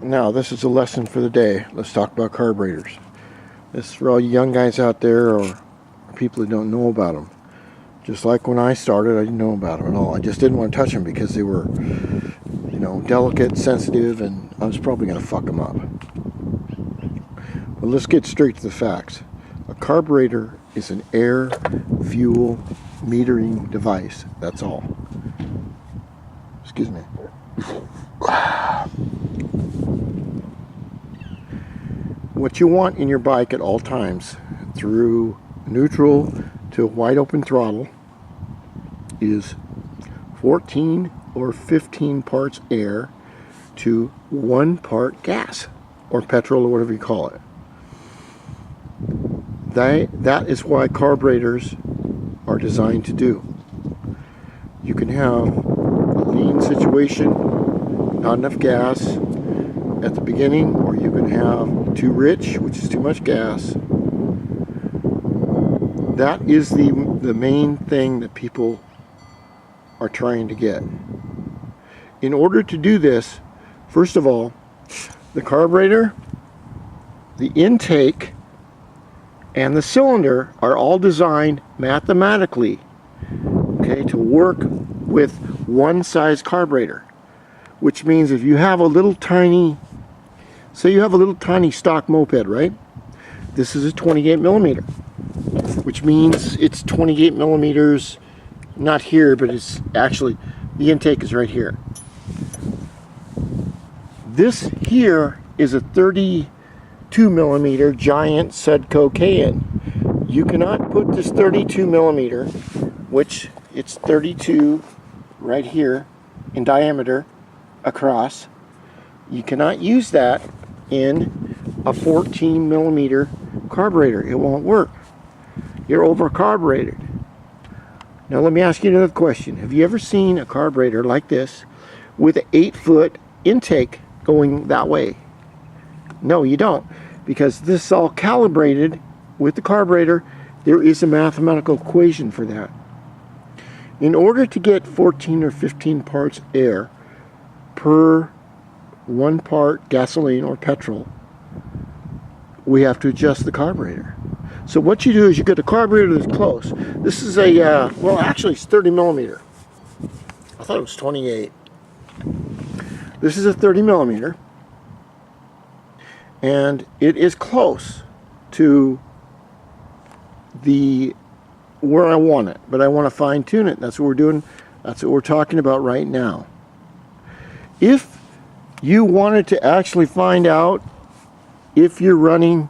Now, this is a lesson for the day. Let's talk about carburetors. This is for all you young guys out there or people that don't know about them. Just like when I started, I didn't know about them at all. I just didn't want to touch them because they were, you know, delicate, sensitive, and I was probably going to fuck them up. But let's get straight to the facts. A carburetor is an air fuel metering device. That's all. Excuse me. What you want in your bike at all times, through neutral to a wide open throttle, is 14 or 15 parts air to 1 part gas or petrol or whatever you call it. That is why carburetors are designed to do. You can have a lean situation, not enough gas at the beginning, or you can have too rich, which is too much gas. That is the main thing that people are trying to get. In order to do this, first of all, the carburetor, the intake, and the cylinder are all designed mathematically, okay, to work with one size carburetor. Which means if you have a little tiny, say you have a little tiny stock moped, right? This is a 28 millimeter, which means it's 28 millimeters, not here, but it's actually, the intake is right here. This here is a 32 millimeter giant Sudco KN. You cannot put this 32 millimeter, which it's 32 right here in diameter across. You cannot use that in a 14 millimeter carburetor. It won't work. You're over carbureted. Now let me ask you another question. Have you ever seen a carburetor like this with an 8-foot intake going that way? No, you don't, because this is all calibrated with the carburetor. There is a mathematical equation for that. In order to get 14 or 15 parts air per 1 part gasoline or petrol, we have to adjust the carburetor. So what you do is you get a carburetor that's close. This is a, well actually it's 30 millimeter. I thought it was 28. This is a 30 millimeter. And it is close to the where I want it, but I want to fine tune it. That's what we're doing. That's what we're talking about right now. If you wanted to actually find out if you're running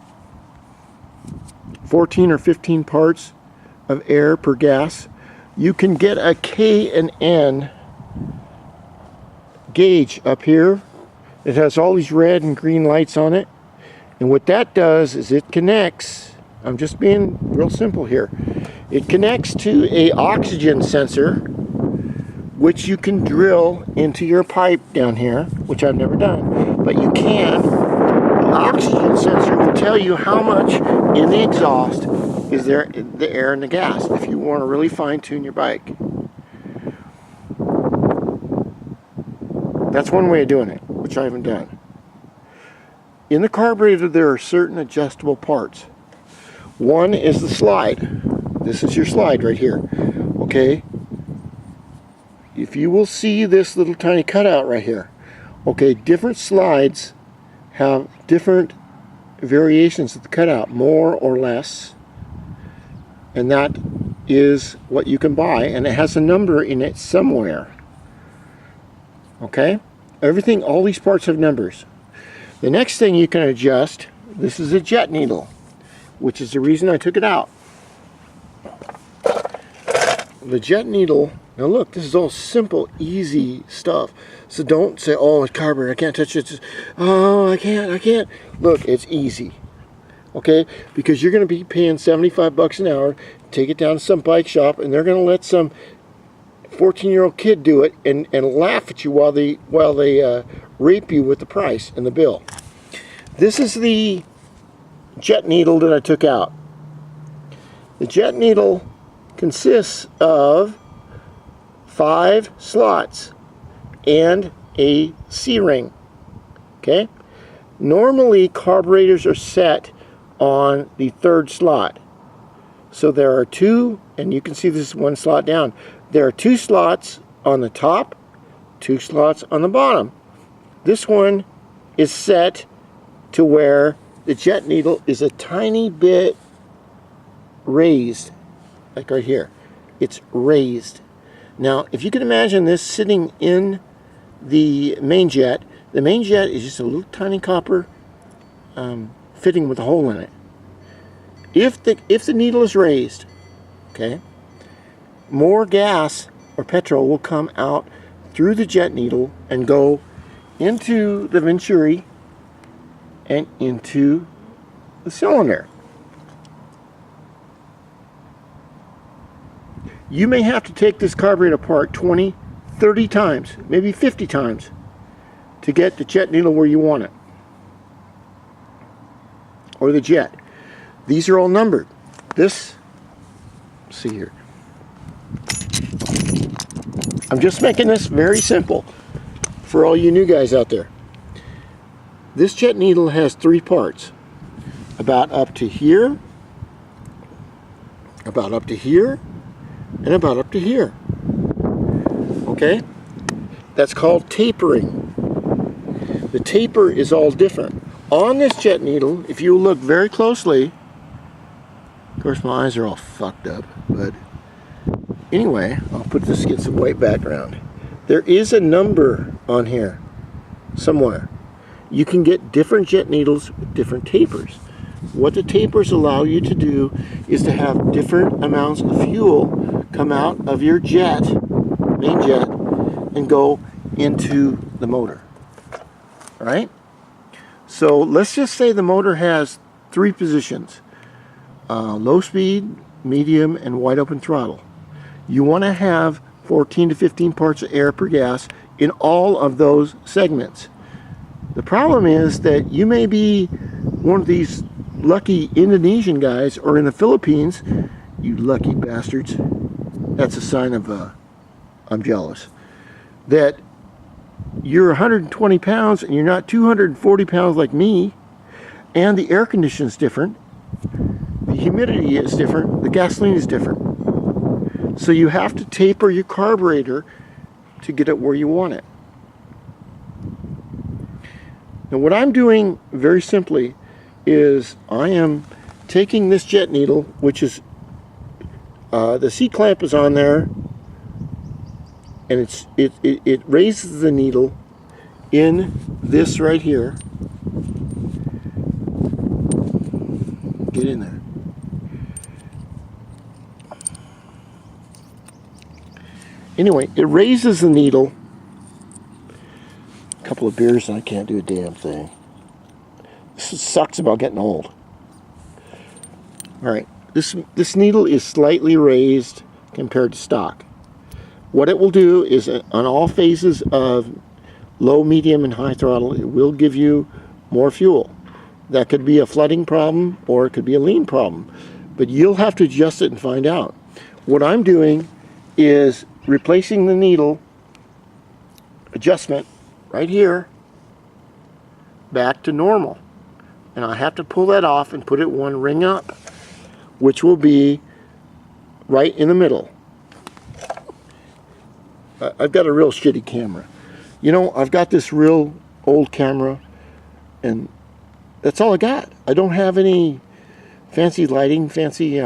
14 or 15 parts of air per gas, you can get a K and N gauge up here. It has all these red and green lights on it. And what that does is it connects, I'm just being real simple here, it connects to a oxygen sensor, which you can drill into your pipe down here, which I've never done, but you can. The oxygen sensor will tell you how much in the exhaust is there, the air and the gas, if you want to really fine tune your bike. That's one way of doing it, which I haven't done. In the carburetor, there are certain adjustable parts. One is the slide. This is your slide right here. Okay? If you will see this little tiny cutout right here. Okay, different slides have different variations of the cutout, more or less. And that is what you can buy. And it has a number in it somewhere. Okay? Everything, all these parts have numbers. The next thing you can adjust, this is a jet needle, which is the reason I took it out. The jet needle, now look, this is all simple, easy stuff. So don't say, oh, it's carburetor, I can't touch it. Oh, I can't. Look, it's easy. Okay? Because you're going to be paying 75 bucks an hour, take it down to some bike shop, and they're going to let some 14-year-old kid do it and laugh at you while they rape you with the price and the bill. This is the jet needle that I took out. The jet needle consists of 5 slots and a C-ring. Okay? Normally, carburetors are set on the third slot. So there are two, and you can see this is one slot down. There are two slots on the top, two slots on the bottom. This one is set to where the jet needle is a tiny bit raised, like right here. It's raised. Now, if you can imagine this sitting in the main jet is just a little tiny copper fitting with a hole in it. If the needle is raised, okay, more gas or petrol will come out through the jet needle and go into the venturi and into the cylinder. You may have to take this carburetor apart 20, 30 times, maybe 50 times to get the jet needle where you want it, or the jet. These are all numbered. This, let's see here. I'm just making this very simple for all you new guys out there. This jet needle has 3 parts. About up to here, about up to here, and about up to here. Okay? That's called tapering. The taper is all different. On this jet needle, if you look very closely, of course my eyes are all fucked up, but anyway, I'll put this against a white background. There is a number on here somewhere. You can get different jet needles with different tapers. What the tapers allow you to do is to have different amounts of fuel come out of your jet, main jet, and go into the motor. All right? So let's just say the motor has 3 positions. Low speed, medium, and wide open throttle. You want to have 14 to 15 parts of air per gas in all of those segments. The problem is that you may be one of these lucky Indonesian guys, or in the Philippines, you lucky bastards. That's a sign of I'm jealous. That you're 120 pounds and you're not 240 pounds like me, and the air condition is different, the humidity is different, the gasoline is different. So you have to taper your carburetor to get it where you want it. Now what I'm doing very simply is I am taking this jet needle, which is the C-clamp is on there, and it raises the needle in this right here. Get in there. Anyway, it raises the needle. A couple of beers and I can't do a damn thing. This sucks about getting old. Alright, this needle is slightly raised compared to stock. What it will do is on all phases of low, medium, and high throttle, it will give you more fuel. That could be a flooding problem or it could be a lean problem. But you'll have to adjust it and find out. What I'm doing is replacing the needle adjustment right here back to normal. And I have to pull that off and put it one ring up, which will be right in the middle. I've got a real shitty camera. You know, I've got this real old camera and that's all I got. I don't have any fancy lighting, fancy